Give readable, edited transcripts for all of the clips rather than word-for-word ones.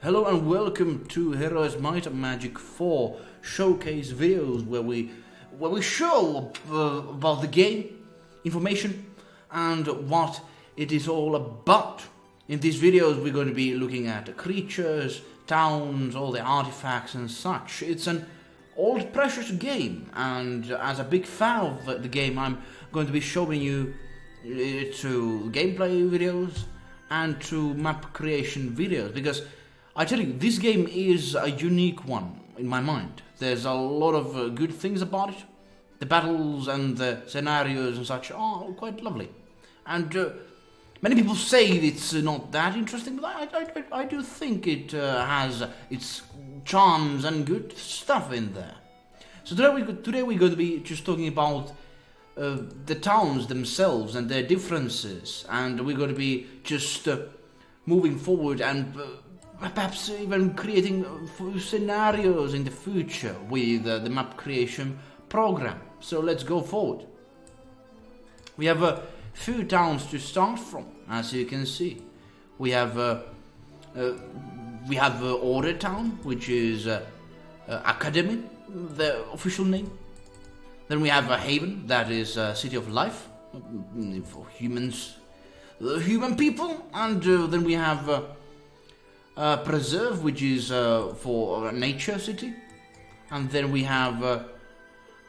Hello and welcome to Heroes Might and Magic 4 showcase videos where we show about the game, information and what it is all about. In these videos we're going to be looking at creatures, towns, all the artifacts and such. It's an old precious game, and as a big fan of the game I'm going to be showing you to gameplay videos and to map creation videos, because I tell you, this game is a unique one in my mind. There's a lot of good things about it. The battles and the scenarios and such are quite lovely. And many people say it's not that interesting, but I do think it has its charms and good stuff in there. So today we're going to be just talking about the towns themselves and their differences, and we're going to be just moving forward and perhaps even creating scenarios in the future with the map creation program. So let's go forward. We have a few towns to start from, as you can see. We have Order Town, which is Academy, the official name. Then we have a Haven, that is City of Life for humans, human people, and then we have Preserve, which is for Nature City, and then we have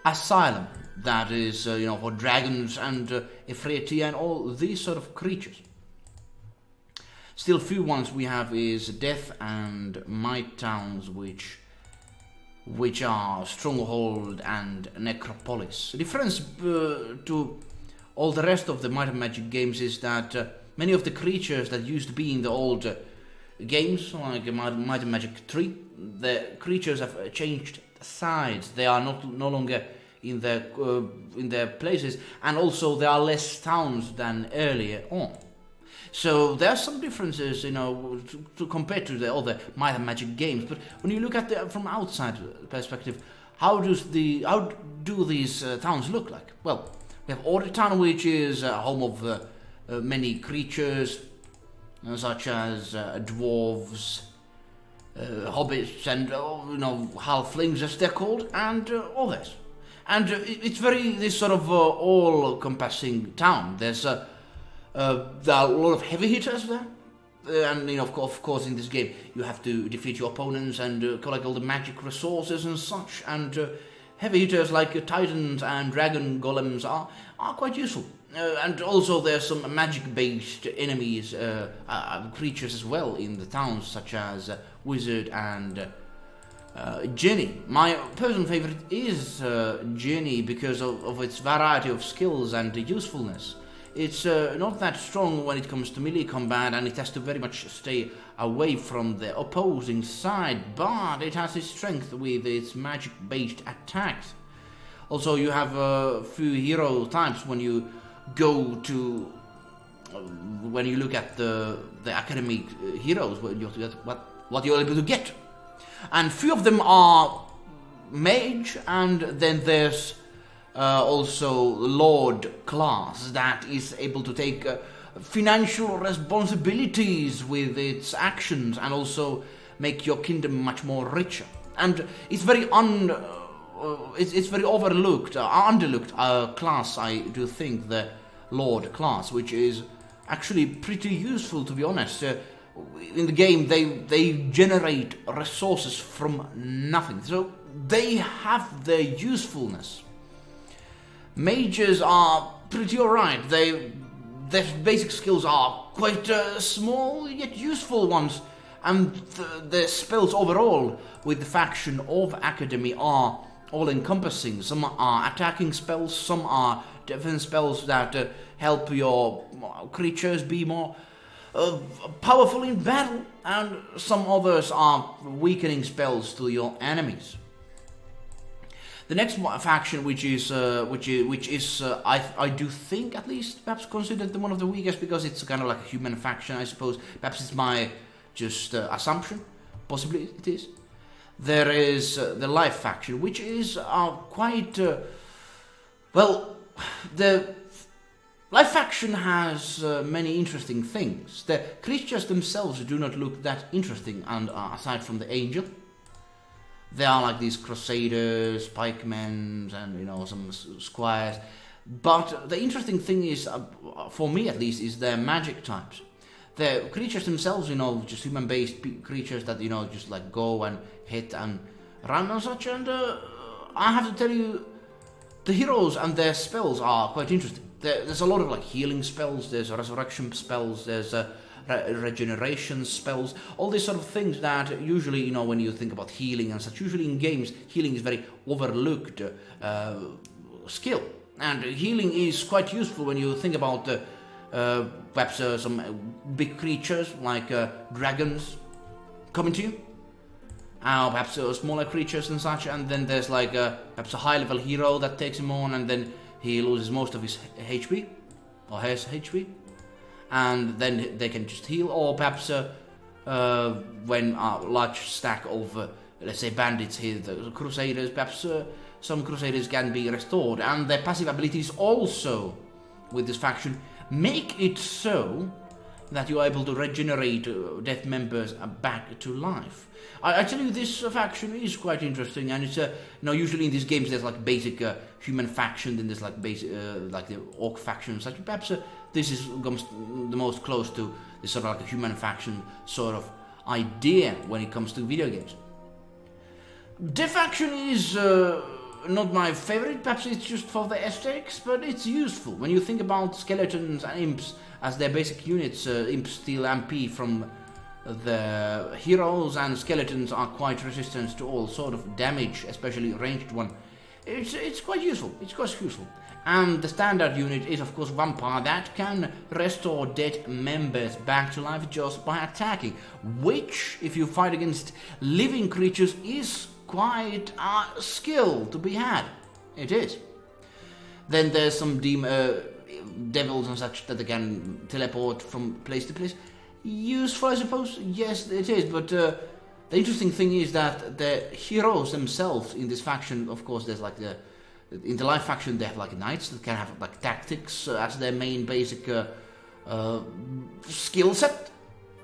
Asylum, that is for dragons and Ifriti and all these sort of creatures. Still few ones we have is Death and Might towns, which are Stronghold and Necropolis. The difference to all the rest of the Might and Magic games is that many of the creatures that used to be in the old games, like Might and Magic 3, the creatures have changed sides. They are no longer in their places, and also there are less towns than earlier on. So there are some differences, to compare to the other Might and Magic games. But when you look at it from outside perspective, how do these towns look like? Well, we have Order Town, which is home of many creatures, such as dwarves, hobbits, and halflings, as they're called, and others. And it's very this sort of all-encompassing town. There are a lot of heavy hitters there, and of course in this game you have to defeat your opponents and collect all the magic resources and such. And heavy hitters like titans and dragon golems are quite useful. And also there's some magic-based enemies, creatures as well in the towns, such as Wizard and Genie. My personal favorite is Genie because of its variety of skills and usefulness. It's not that strong when it comes to melee combat, and it has to very much stay away from the opposing side, but it has its strength with its magic-based attacks. Also, you have a few hero types when you look at the academic heroes, what you're able to get. And few of them are mage, and then there's also Lord class that is able to take financial responsibilities with its actions and also make your kingdom much more richer. And it's very it's very overlooked, underlooked class, I do think, the Lord class, which is actually pretty useful, to be honest. In the game, they generate resources from nothing, so they have their usefulness. Mages are pretty alright. Their basic skills are quite small yet useful ones, and the spells overall with the faction of Academy are all-encompassing. Some are attacking spells, some are defense spells that help your creatures be more powerful in battle, and some others are weakening spells to your enemies. The next faction, which is I do think, at least perhaps considered one of the weakest, because it's kind of like a human faction, I suppose. Perhaps it's my just assumption. Possibly it is. There is the Life faction, which is quite well. Life faction has many interesting things. The creatures themselves do not look that interesting, and aside from the angel, they are like these crusaders, pikemen, and some squires. But the interesting thing is, for me at least, is their magic types. The creatures themselves, just human-based creatures that just like go and hit and run and such. And I have to tell you, the heroes and their spells are quite interesting. There's a lot of like healing spells, there's resurrection spells, there's regeneration spells, all these sort of things that usually, when you think about healing and such, usually in games, healing is very overlooked skill. And healing is quite useful when you think about perhaps some big creatures like dragons coming to you. Perhaps smaller creatures and such, and then there's like perhaps a high-level hero that takes him on, and then he loses most of his HP, or his HP, and then they can just heal, or perhaps when a large stack of, let's say, bandits hit the crusaders, perhaps some crusaders can be restored, and their passive abilities also, with this faction, make it so that you are able to regenerate death members back to life. I tell you, this faction is quite interesting, and it's usually in these games there's like basic human faction, then there's like basic like the orc faction and such. Perhaps this comes the most close to this sort of like a human faction sort of idea when it comes to video games. Death faction is not my favorite. Perhaps it's just for the aesthetics, but it's useful when you think about skeletons and imps as their basic units. Imps steal MP from the heroes, and skeletons are quite resistant to all sort of damage, especially ranged one. It's quite useful. It's quite useful. And the standard unit is of course vampire that can restore dead members back to life just by attacking, which, if you fight against living creatures, is quite a skill to be had. It is. Then there's some devils and such that they can teleport from place to place. Useful, I suppose. Yes, it is. But the interesting thing is that the heroes themselves in this faction, of course, there's like in the life faction they have like knights that can have like tactics as their main basic skill set.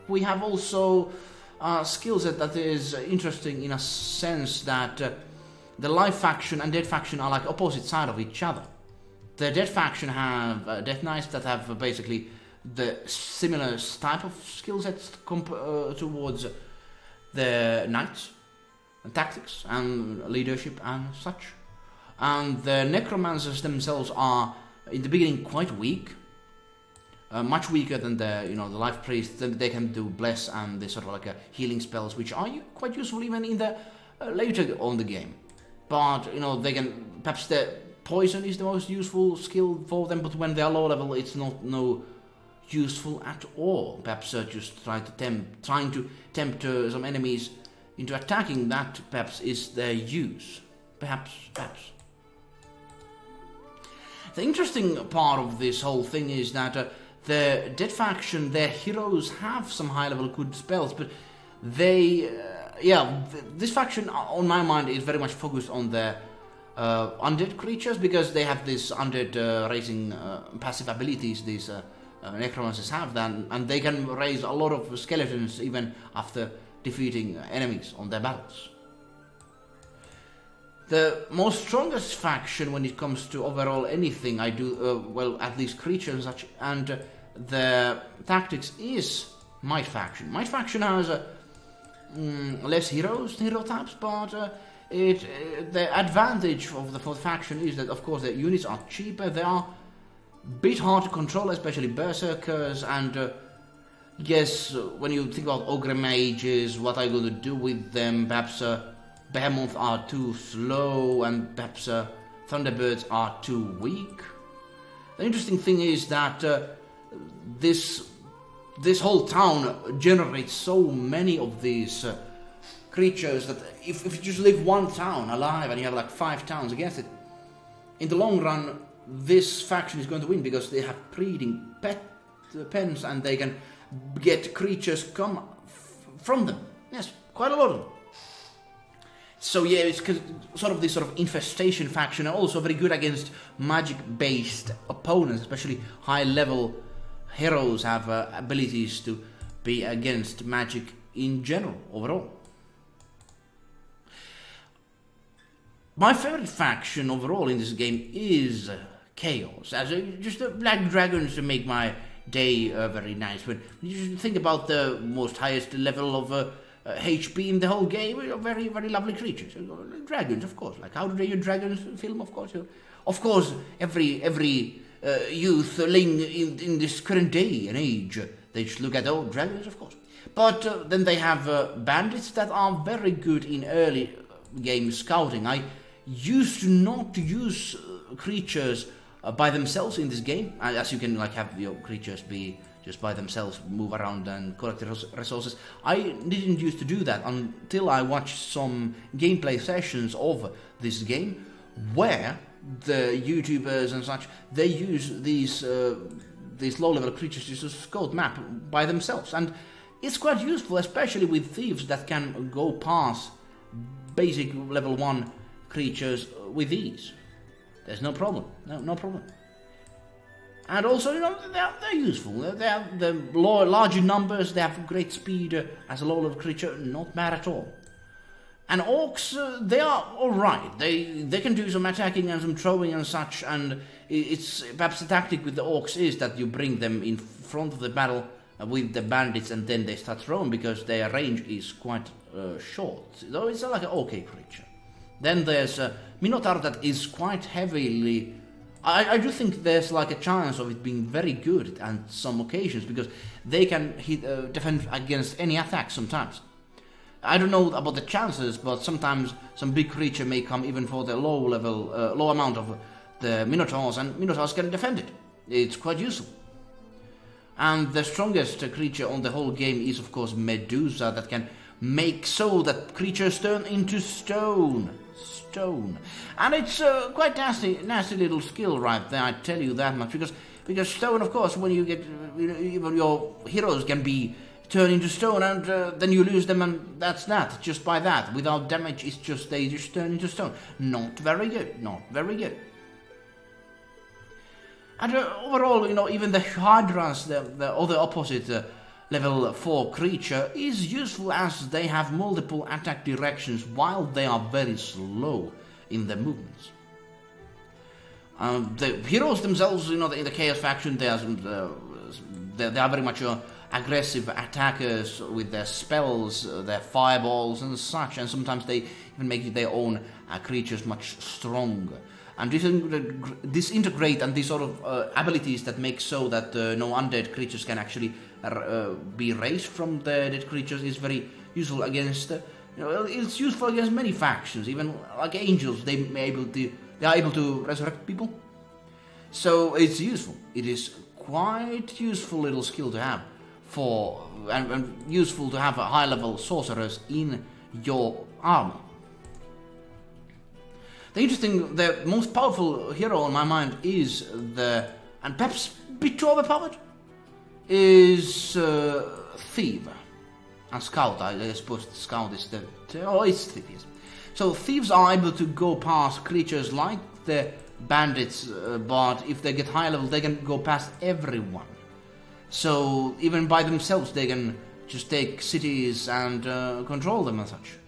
We have also a skill set that is interesting in a sense that the life faction and dead faction are like opposite side of each other. The dead faction have death knights that have basically the similar type of skill sets towards the knights, and tactics and leadership and such. And the necromancers themselves are in the beginning quite weak, much weaker than the the life priests. They can do bless and the sort of like healing spells, which are quite useful even in the later on the game. But they can, perhaps the poison is the most useful skill for them, but when they are low level, it's not useful at all. Perhaps just trying to tempt some enemies into attacking. That perhaps is their use. Perhaps. The interesting part of this whole thing is that the dead faction, their heroes have some high-level good spells, but they, this faction, on my mind, is very much focused on the undead creatures, because they have this undead raising passive abilities. These necromancers have that, and they can raise a lot of skeletons even after defeating enemies on their battles. The most strongest faction when it comes to overall anything I do, well, at least creatures and such, and the tactics, is Might faction. Might faction has less hero types, but the advantage of the fourth faction is that, of course, the units are cheaper. They are a bit hard to control, especially berserkers, and yes, when you think about ogre mages, what are you going to do with them? Perhaps behemoths are too slow, and perhaps thunderbirds are too weak. The interesting thing is that this whole town generates so many of these creatures that if you just leave one town alive and you have like 5 towns against it, in the long run this faction is going to win, because they have breeding pens and they can get creatures come from them. Yes, quite a lot of them. So yeah, it's sort of this sort of infestation faction, and also very good against magic-based opponents, especially high-level heroes have abilities to be against magic in general, overall. My favorite faction overall in this game is Chaos, as just the Black Dragons to make my day very nice. When you think about the most highest level of HP in the whole game, very, very lovely creatures. Dragons, of course. Like, how do they use dragons film, of course. Of course, every youthling in this current day and age, they just look at, oh, dragons, of course. But then they have bandits that are very good in early game scouting. I used to not use creatures by themselves in this game, as you can like have your creatures be just by themselves, move around and collect resources. I didn't used to do that until I watched some gameplay sessions of this game, where the YouTubers and such, they use these low-level creatures to scout map by themselves, and it's quite useful, especially with thieves that can go past basic level 1 creatures with ease. There's no problem, no problem. And also, they're useful. They have the larger numbers, they have great speed as a low-level creature, not bad at all. And orcs, they are alright. They can do some attacking and some throwing and such, and it's perhaps the tactic with the orcs is that you bring them in front of the battle with the bandits and then they start throwing, because their range is quite short. So it's like an okay creature. Then there's Minotaur that is quite heavily... I do think there's like a chance of it being very good at some occasions, because they can defend against any attack sometimes. I don't know about the chances, but sometimes some big creature may come even for the low amount of the Minotaurs, and Minotaurs can defend it. It's quite useful. And the strongest creature on the whole game is of course Medusa, that can make so that creatures turn into stone. And it's quite nasty little skill right there, I tell you that much, because stone, of course, when you get, even your heroes can be turned into stone, and then you lose them, and that's that, just by that, without damage, it's just, they just turn into stone. Not very good. And overall, even the Hydras, the other opposite level 4 creature, is useful, as they have multiple attack directions while they are very slow in their movements. The heroes themselves, in the Chaos faction, they are very much aggressive attackers with their spells, their fireballs and such, and sometimes they even make their own creatures much stronger. And disintegrate and these sort of abilities that make so that no undead creatures can actually be raised from the dead creatures is very useful against. It's useful against many factions, even like angels. They are able to resurrect people. So it's useful. It is quite useful little skill to have and useful to have a high-level sorcerers in your army. The most powerful hero on my mind is and perhaps a bit too overpowered, is Thief. And Scout, I suppose Scout is it's Thief, yes. So thieves are able to go past creatures like the bandits, but if they get high level, they can go past everyone. So even by themselves, they can just take cities and control them and such.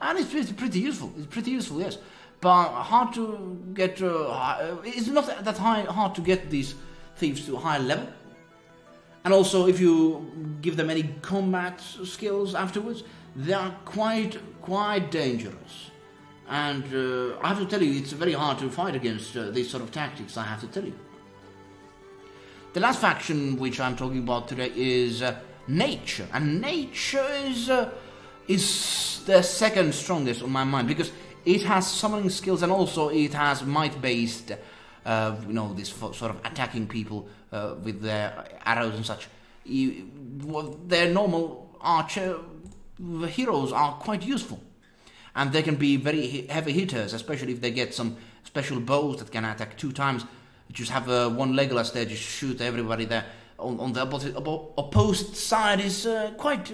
And it's pretty useful. It's pretty useful, yes. But hard to get... it's not that hard to get these thieves to a high level. And also, if you give them any combat skills afterwards, they are quite dangerous. And I have to tell you, it's very hard to fight against these sort of tactics, I have to tell you. The last faction which I'm talking about today is Nature. And Nature is the second strongest on my mind, because it has summoning skills and also it has might-based, this sort of attacking people with their arrows and such. Their normal archer heroes are quite useful, and they can be very heavy hitters, especially if they get some special bows that can attack 2 times. You just have one Legolas there, just shoot everybody there. On the opposite side is quite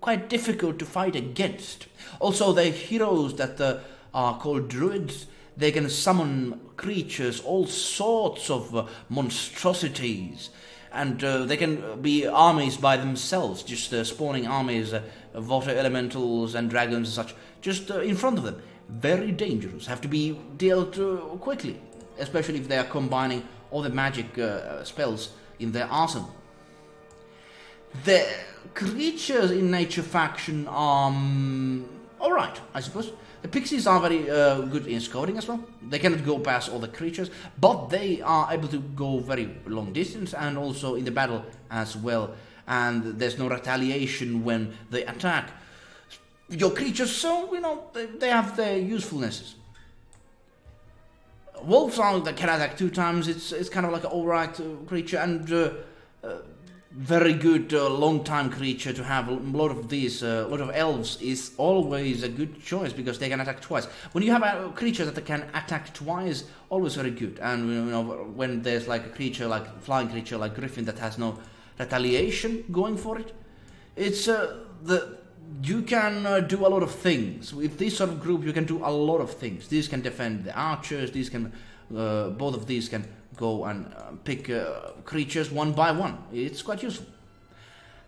quite difficult to fight against. Also, the heroes that are called druids, they can summon creatures, all sorts of monstrosities, and they can be armies by themselves, just spawning armies of water elementals and dragons and such, just in front of them. Very dangerous, have to be dealt quickly, especially if they are combining all the magic spells in their arsenal. The creatures in Nature faction are alright, I suppose. The pixies are very good in scouting as well. They cannot go past all the creatures, but they are able to go very long distance and also in the battle as well. And there's no retaliation when they attack your creatures, so, you know, they have their usefulnesses. Wolves are that can attack 2 times. It's kind of like an alright creature, and very good long-time creature to have. A lot of these, a lot of elves is always a good choice because they can attack twice. When you have a creature that can attack twice, always very good. And you know, when there's like a creature, like flying creature like Griffin that has no retaliation going for it, it's you can do a lot of things. With this sort of group, you can do a lot of things. These can defend the archers. These can, both of these can go and pick creatures one by one. It's quite useful.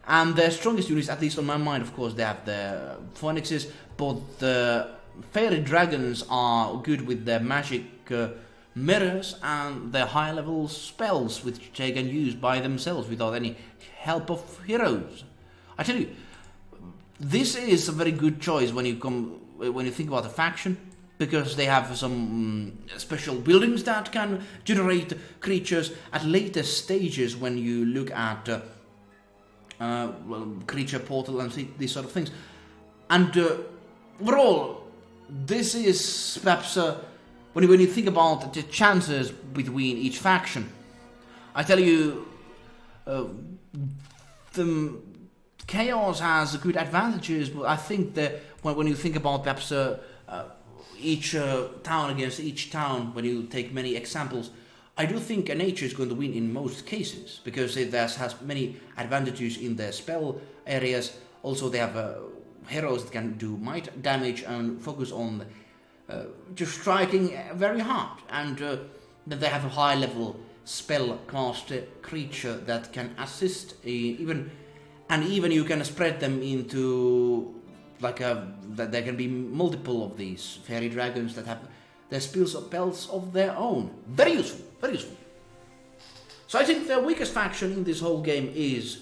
And the strongest units, at least on my mind, of course, they have the phoenixes. But the fairy dragons are good with their magic mirrors and their high level spells, which they can use by themselves without any help of heroes. I tell you, this is a very good choice when you think about the faction, because they have some special buildings that can generate creatures at later stages when you look at creature portal and these sort of things. And overall, this is perhaps when you think about the chances between each faction. I tell you, the Chaos has good advantages, but I think that when you think about perhaps each town against each town, when you take many examples, I do think Nature is going to win in most cases, because it has many advantages in their spell areas. Also, they have heroes that can do might damage and focus on just striking very hard, and that they have a high level spellcaster creature that can assist even you can spread them into that there can be multiple of these fairy dragons that have their spells of their own. Very useful, very useful. So I think the weakest faction in this whole game is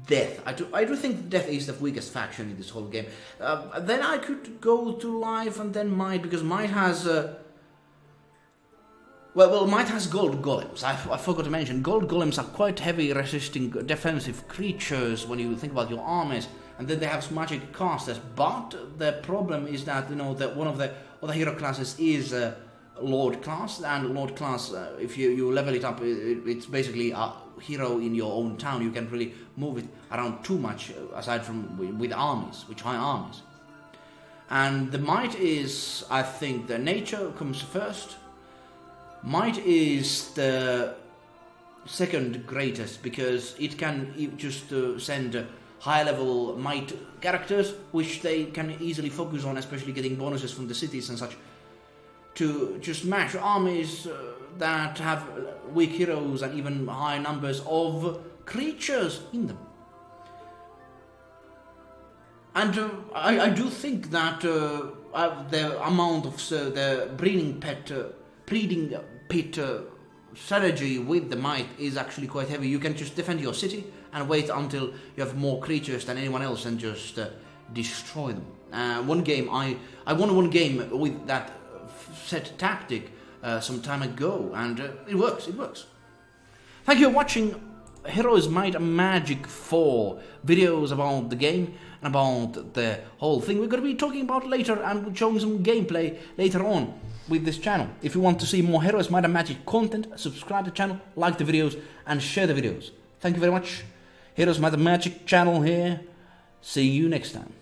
Death. I do think Death is the weakest faction in this whole game. Then I could go to Life and then Might, because Might has Might has gold golems. I forgot to mention, gold golems are quite heavy resisting defensive creatures when you think about your armies, and then they have magic casters. But the problem is that, you know, that one of the other hero classes is Lord class, and Lord class, if you level it up, it's basically a hero in your own town. You can really move it around too much, aside from with armies, with high armies. And the Might is, I think, the Nature comes first. Might is the second greatest, because it can just send high-level Might characters, which they can easily focus on, especially getting bonuses from the cities and such, to just match armies that have weak heroes and even high numbers of creatures in them. And I do think that the amount of the breeding pit strategy with the Might is actually quite heavy. You can just defend your city and wait until you have more creatures than anyone else and just destroy them. One game, I won one game with that set tactic some time ago, and it works. Thank you for watching Heroes Might and Magic 4 videos about the game and about the whole thing. We're going to be talking about later and showing some gameplay later on with this channel. If you want to see more Heroes Might and Magic content, subscribe to the channel, like the videos, and share the videos. Thank you very much. Heroes Might and Magic channel here. See you next time.